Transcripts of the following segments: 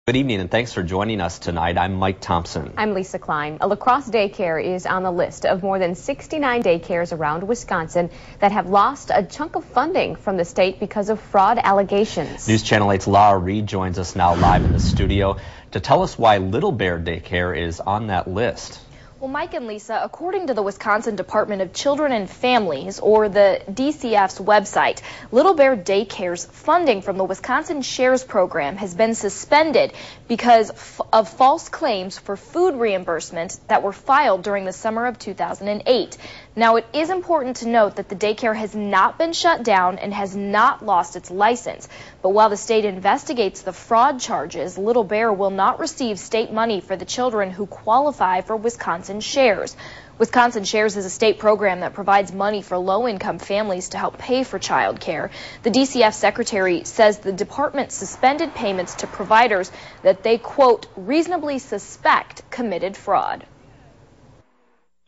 Good evening and thanks for joining us tonight. I'm Mike Thompson. I'm Lisa Klein. A Crosse Day Care is on the list of more than 69 daycares around Wisconsin that have lost a chunk of funding from the state because of fraud allegations. News Channel 8's Laura Reed joins us now live in the studio to tell us why Little Bear Daycare is on that list. Well, Mike and Lisa, according to the Wisconsin Department of Children and Families, or the DCF's website, Little Bear Daycare's funding from the Wisconsin Shares program has been suspended because of false claims for food reimbursement that were filed during the summer of 2008. Now, it is important to note that the daycare has not been shut down and has not lost its license. But while the state investigates the fraud charges, Little Bear will not receive state money for the children who qualify for Wisconsin Shares. Wisconsin Shares is a state program that provides money for low-income families to help pay for child care. The DCF secretary says the department suspended payments to providers that they, quote, reasonably suspect committed fraud.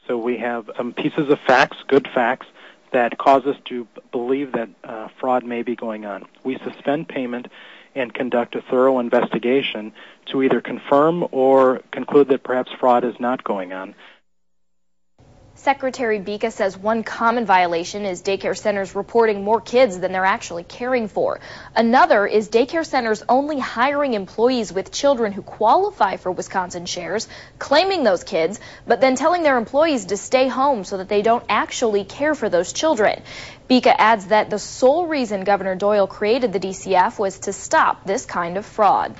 So we have pieces of facts, good facts, that cause us to believe that fraud may be going on. We suspend payment and conduct a thorough investigation to either confirm or conclude that perhaps fraud is not going on. Secretary Bika says one common violation is daycare centers reporting more kids than they're actually caring for. Another is daycare centers only hiring employees with children who qualify for Wisconsin Shares, claiming those kids, but then telling their employees to stay home so that they don't actually care for those children. Bika adds that the sole reason Governor Doyle created the DCF was to stop this kind of fraud.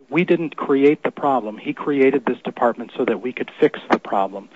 We didn't create the problem. He created this department so that we could fix the problem.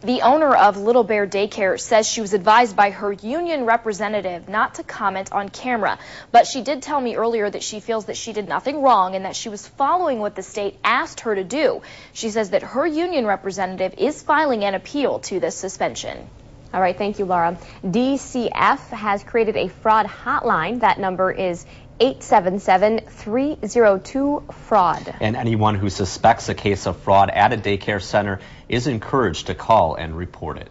The owner of Little Bear Daycare says she was advised by her union representative not to comment on camera, but she did tell me earlier that she feels that she did nothing wrong and that she was following what the state asked her to do. She says that her union representative is filing an appeal to this suspension. All right, thank you, Laura. DCF has created a fraud hotline. That number is 877-302-FRAUD. And anyone who suspects a case of fraud at a daycare center is encouraged to call and report it.